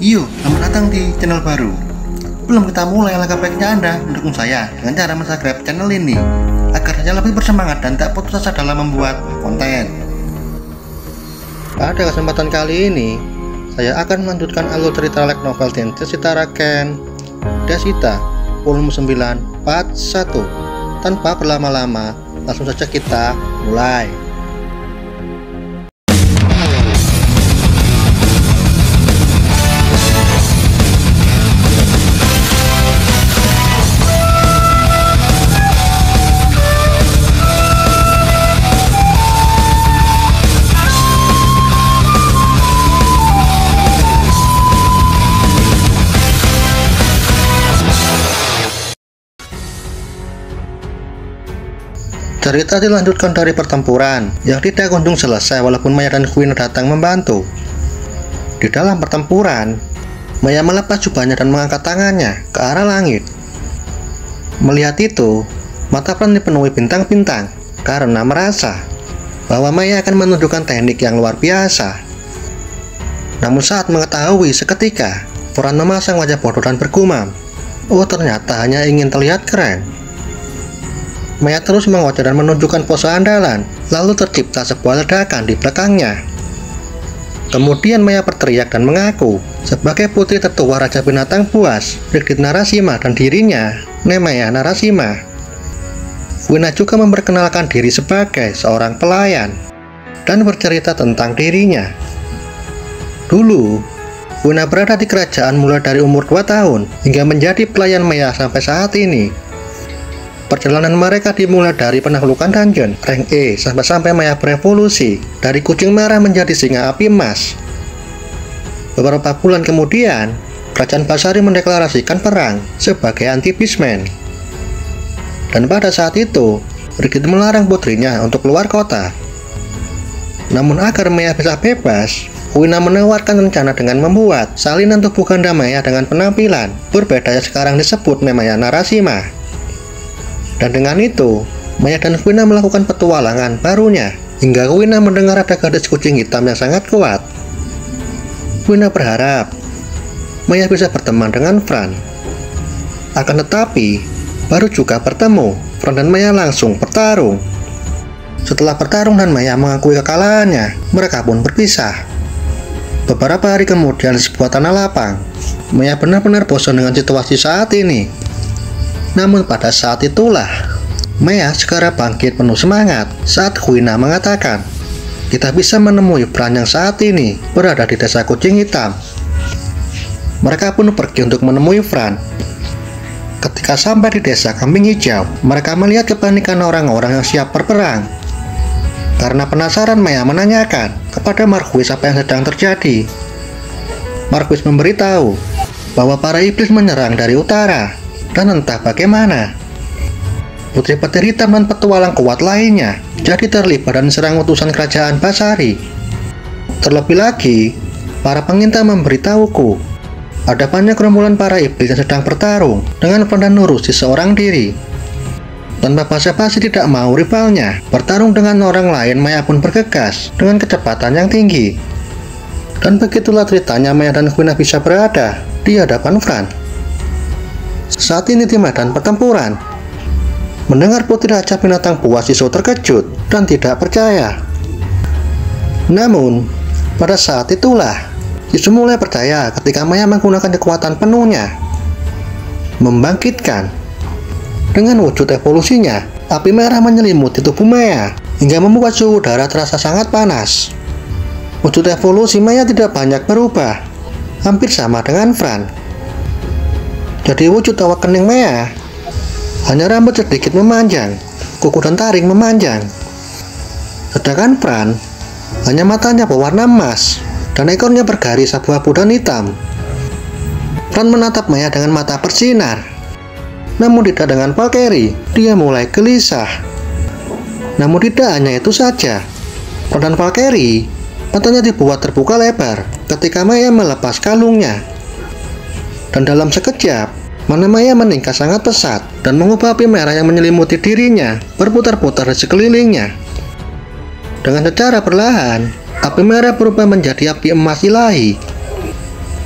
Yo, selamat datang di channel baru. Belum kita mulai, langkah baiknya Anda mendukung saya dengan cara subscribe channel ini agar saya lebih bersemangat dan tak putus asa dalam membuat konten. Pada kesempatan kali ini, saya akan melanjutkan alur cerita light novel Densetsuta Raken Desita volume 9 part 1. Tanpa berlama-lama, langsung saja kita mulai. Cerita dilanjutkan dari pertempuran yang tidak kunjung selesai walaupun Maya dan Kuina datang membantu. Di dalam pertempuran, Maya melepas jubahnya dan mengangkat tangannya ke arah langit. Melihat itu, mata Fran dipenuhi bintang-bintang karena merasa bahwa Maya akan menunjukkan teknik yang luar biasa. Namun saat mengetahui seketika, Fran memasang wajah bodoh dan bergumam, "Oh, ternyata hanya ingin terlihat keren." Maya terus mengoceh dan menunjukkan pose andalan, lalu tercipta sebuah ledakan di belakangnya. Kemudian Maya berteriak dan mengaku sebagai putri tertua Raja Binatang Buas, Brigit Narasima, dan dirinya, Nemaya Narasima. Kuina juga memperkenalkan diri sebagai seorang pelayan dan bercerita tentang dirinya. Dulu, Kuina berada di kerajaan mulai dari umur 2 tahun hingga menjadi pelayan Maya sampai saat ini. Perjalanan mereka dimulai dari penaklukan dungeon rank E sampai Maya berevolusi dari kucing merah menjadi singa api emas. Beberapa bulan kemudian, Kerajaan Basari mendeklarasikan perang sebagai anti-Beastman. Dan pada saat itu, Brigit melarang putrinya untuk keluar kota. Namun agar Maya bisa bebas, Kuina menawarkan rencana dengan membuat salinan tubuh ganda Maya dengan penampilan berbeda yang sekarang disebut Nemaya Narasima. Dan dengan itu, Maya dan Kuina melakukan petualangan barunya hingga Kuina mendengar ada gadis kucing hitam yang sangat kuat. Kuina berharap Maya bisa berteman dengan Fran. Akan tetapi, baru juga bertemu, Fran dan Maya langsung bertarung. Setelah bertarung dan Maya mengakui kekalahannya, mereka pun berpisah. Beberapa hari kemudian di sebuah tanah lapang, Maya benar-benar bosan dengan situasi saat ini. Namun pada saat itulah, Maya segera bangkit penuh semangat saat Kuina mengatakan, "Kita bisa menemui Fran yang saat ini berada di desa kucing hitam." Mereka pun pergi untuk menemui Fran. Ketika sampai di desa kambing hijau, mereka melihat kepanikan orang-orang yang siap berperang. Karena penasaran, Maya menanyakan kepada Marquis apa yang sedang terjadi. Marquis memberitahu bahwa para iblis menyerang dari utara. Dan entah bagaimana, putri petir hitam dan petualang kuat lainnya jadi terlibat dan serang utusan kerajaan Basari. Terlebih lagi, para pengintai memberitahuku ada banyak gerombolan para iblis yang sedang bertarung dengan Fran Nurusi seorang diri. Tanpa basa-basi tidak mau rivalnya bertarung dengan orang lain, Maya pun bergegas dengan kecepatan yang tinggi. Dan begitulah ceritanya Maya dan Kuina bisa berada di hadapan Fran. Saat ini di medan pertempuran, mendengar putri Raja Binatang Buas Iso terkejut dan tidak percaya. Namun, pada saat itulah Iso mulai percaya ketika Maya menggunakan kekuatan penuhnya, membangkitkan. Dengan wujud evolusinya, api merah menyelimuti tubuh Maya hingga membuat suhu udara terasa sangat panas. Wujud evolusi Maya tidak banyak berubah, hampir sama dengan Fran. Jadi wujud awak kening Maya hanya rambut sedikit memanjang, kuku dan taring memanjang. Sedangkan Fran hanya matanya berwarna emas dan ekornya bergaris abu-abu dan hitam. Fran menatap Maya dengan mata bersinar. Namun tidak dengan Valkyrie, dia mulai gelisah. Namun tidak hanya itu saja, Fran dan Valkyrie matanya dibuat terbuka lebar ketika Maya melepas kalungnya. Dan dalam sekejap, mana Maya meningkat sangat pesat dan mengubah api merah yang menyelimuti dirinya berputar-putar di sekelilingnya. Dengan secara perlahan, api merah berubah menjadi api emas ilahi.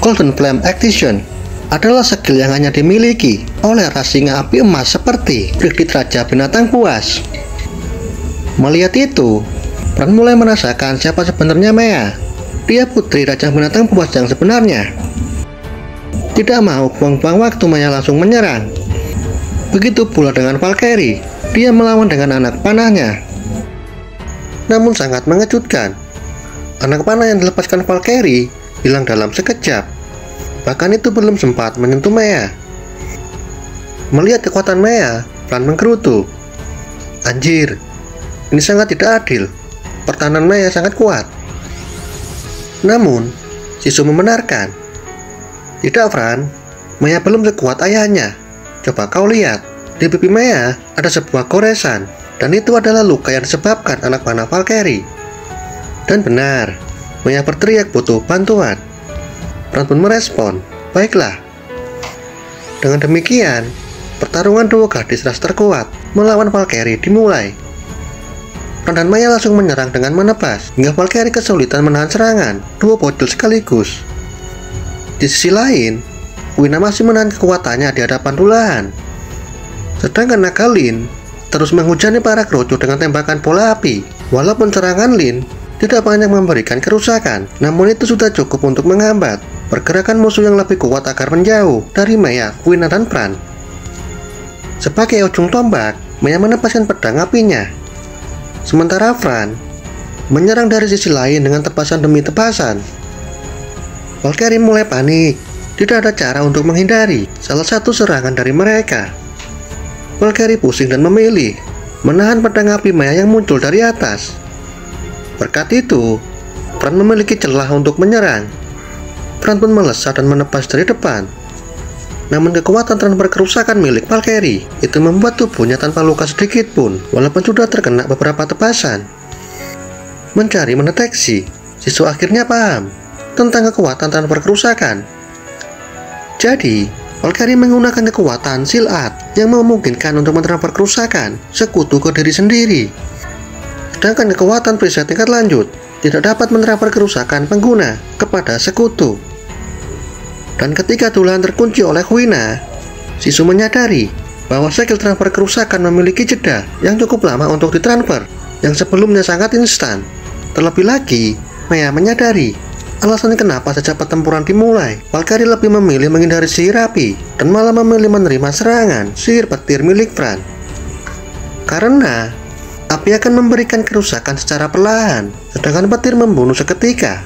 Golden Flame Ignition adalah skill yang hanya dimiliki oleh ras singa api emas seperti Brigit Raja Binatang Buas. Melihat itu, Fran mulai merasakan siapa sebenarnya Maya. Dia putri Raja Binatang Buas yang sebenarnya. Tidak mau buang-buang waktu, Maya langsung menyerang. Begitu pula dengan Valkyrie, dia melawan dengan anak panahnya. Namun sangat mengejutkan, anak panah yang dilepaskan Valkyrie hilang dalam sekejap. Bahkan itu belum sempat menyentuh Maya. Melihat kekuatan Maya, Fran menggerutu. Anjir, ini sangat tidak adil. Pertahanan Maya sangat kuat. Namun, Sisu membenarkan. Tidak, Fran, Maya belum sekuat ayahnya. Coba kau lihat, di pipi Maya ada sebuah goresan, dan itu adalah luka yang disebabkan anak panah Valkyrie. Dan benar, Maya berteriak butuh bantuan. Fran pun merespon, baiklah. Dengan demikian, pertarungan dua gadis ras terkuat melawan Valkyrie dimulai. Fran dan Maya langsung menyerang dengan menebas, hingga Valkyrie kesulitan menahan serangan dua bocil sekaligus. Di sisi lain, Wina masih menahan kekuatannya di hadapan Rulahan. Sedangkan naga Lin terus menghujani para kerucu dengan tembakan bola api. Walaupun serangan Lin tidak banyak memberikan kerusakan, namun itu sudah cukup untuk menghambat pergerakan musuh yang lebih kuat agar menjauh dari Maya, Wina, dan Fran. Sebagai ujung tombak, Maya menepaskan pedang apinya. Sementara Fran menyerang dari sisi lain dengan tebasan demi tebasan. Valkyrie mulai panik. Tidak ada cara untuk menghindari salah satu serangan dari mereka. Valkyrie pusing dan memilih menahan pedang api Maya yang muncul dari atas. Berkat itu, Fran memiliki celah untuk menyerang. Fran pun melesat dan menebas dari depan. Namun kekuatan tanpa kerusakan milik Valkyrie itu membuat tubuhnya tanpa luka sedikit pun, walaupun sudah terkena beberapa tebasan. Mencari mendeteksi, Sisu akhirnya paham tentang kekuatan tanpa kerusakan. Jadi, Valkyrie menggunakan kekuatan Seal Art yang memungkinkan untuk mentransfer kerusakan sekutu ke diri sendiri. Sedangkan kekuatan perisai tingkat lanjut tidak dapat mentransfer kerusakan pengguna kepada sekutu. Dan ketika Dulahan terkunci oleh Wina, Sisu menyadari bahwa skill transfer kerusakan memiliki jeda yang cukup lama untuk ditransfer, yang sebelumnya sangat instan. Terlebih lagi, Maya menyadari alasan kenapa sejak pertempuran dimulai, Valkyrie lebih memilih menghindari sihir api dan malah memilih menerima serangan sihir petir milik Fran. Karena api akan memberikan kerusakan secara perlahan, sedangkan petir membunuh seketika.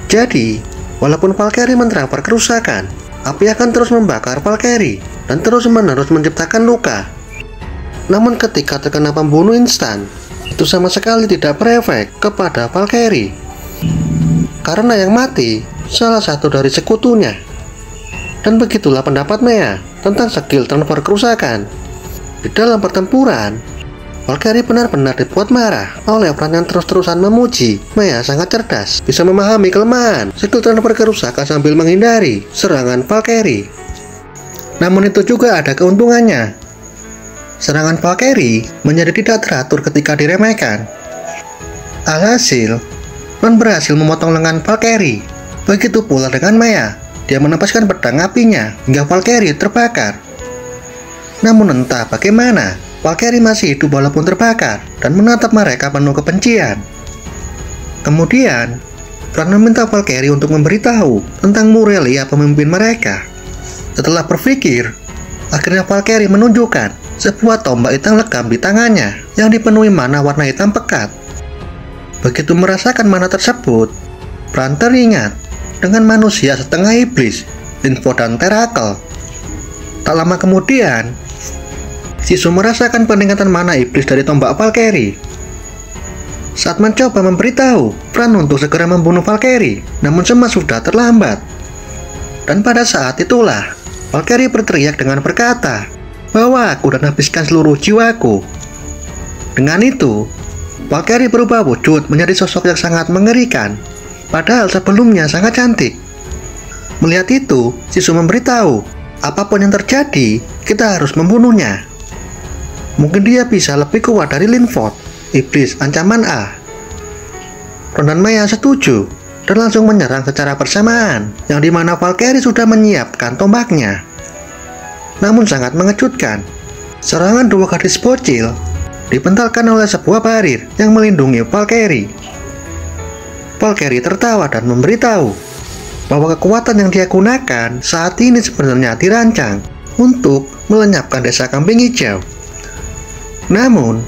Jadi, walaupun Valkyrie mentransfer kerusakan, api akan terus membakar Valkyrie dan terus-menerus menciptakan luka. Namun ketika terkena pembunuh instan, itu sama sekali tidak berefek kepada Valkyrie. Karena yang mati salah satu dari sekutunya. Dan begitulah pendapat Maya tentang skill transfer kerusakan. Di dalam pertempuran, Valkyrie benar-benar dibuat marah oleh Fran yang terus-terusan memuji Maya sangat cerdas, bisa memahami kelemahan skill transfer kerusakan sambil menghindari serangan Valkyrie. Namun itu juga ada keuntungannya. Serangan Valkyrie menjadi tidak teratur ketika diremehkan. Alhasil, Fran berhasil memotong lengan Valkyrie. Begitu pula dengan Maya, dia menepaskan pedang apinya hingga Valkyrie terbakar. Namun entah bagaimana, Valkyrie masih hidup walaupun terbakar dan menatap mereka penuh kebencian. Kemudian, Fran meminta Valkyrie untuk memberitahu tentang Murelia, pemimpin mereka. Setelah berpikir, akhirnya Valkyrie menunjukkan sebuah tombak hitam legam di tangannya yang dipenuhi mana warna hitam pekat. Begitu merasakan mana tersebut, Fran teringat dengan manusia setengah iblis, Linfo dan Terakel. Tak lama kemudian, Sisu merasakan peningkatan mana iblis dari tombak Valkyrie. Saat mencoba memberitahu Fran untuk segera membunuh Valkyrie, namun semua sudah terlambat. Dan pada saat itulah, Valkyrie berteriak dengan berkata bahwa aku dan habiskan seluruh jiwaku. Dengan itu, Valkyrie berubah wujud menjadi sosok yang sangat mengerikan, padahal sebelumnya sangat cantik. Melihat itu, Sisu memberitahu, apapun yang terjadi, kita harus membunuhnya. Mungkin dia bisa lebih kuat dari Linford, iblis ancaman A. Fran dan Maya setuju, dan langsung menyerang secara bersamaan, yang dimana Valkyrie sudah menyiapkan tombaknya. Namun sangat mengejutkan, serangan dua gadis bocil dibentalkan oleh sebuah barir yang melindungi Valkyrie. Valkyrie tertawa dan memberitahu bahwa kekuatan yang dia gunakan saat ini sebenarnya dirancang untuk melenyapkan desa kambing hijau. Namun,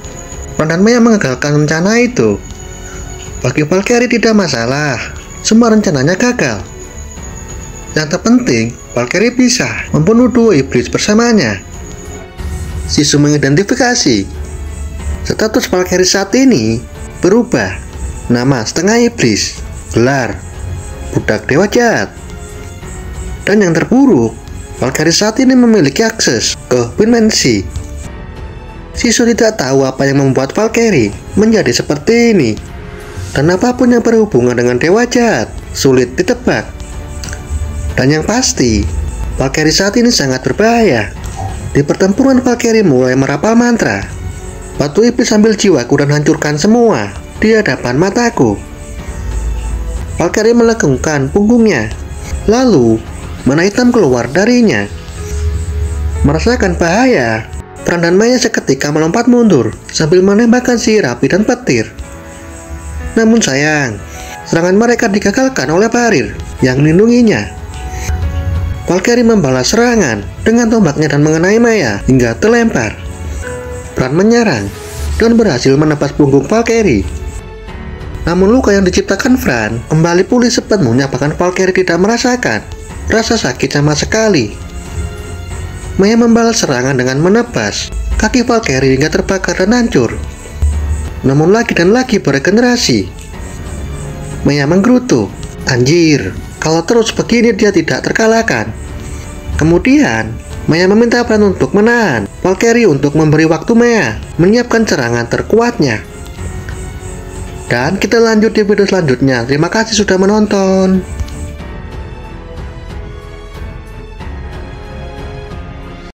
Fran dan Maya mengagalkan rencana itu. Bagi Valkyrie tidak masalah, semua rencananya gagal. Yang terpenting, Valkyrie bisa membunuh dua iblis bersamanya. Sisu mengidentifikasi status Valkyrie saat ini berubah. Nama setengah iblis, gelar budak dewa jahat. Dan yang terburuk, Valkyrie saat ini memiliki akses ke dimensi. Sisu tidak tahu apa yang membuat Valkyrie menjadi seperti ini, dan apapun yang berhubungan dengan dewa jahat sulit ditebak. Dan yang pasti, Valkyrie saat ini sangat berbahaya. Di pertempuran, Valkyrie mulai merapal mantra. Batu iblis ambil jiwaku dan hancurkan semua di hadapan mataku. Valkyrie melengkungkan punggungnya, lalu mana hitam keluar darinya. Merasakan bahaya, Fran dan Maya seketika melompat mundur sambil menembakkan sihir api dan petir. Namun sayang, serangan mereka digagalkan oleh barir yang melindunginya. Valkyrie membalas serangan dengan tombaknya dan mengenai Maya hingga terlempar. Fran menyerang dan berhasil menebas punggung Valkyrie. Namun luka yang diciptakan Fran kembali pulih sepenuhnya, bahkan Valkyrie tidak merasakan rasa sakit sama sekali. Maya membalas serangan dengan menebas kaki Valkyrie hingga terbakar dan hancur. Namun lagi dan lagi beregenerasi. Maya menggerutu, anjir, kalau terus begini dia tidak terkalahkan. Kemudian Maya meminta Fran untuk menahan Valkyrie untuk memberi waktu Maya menyiapkan serangan terkuatnya. Dan kita lanjut di video selanjutnya. Terima kasih sudah menonton.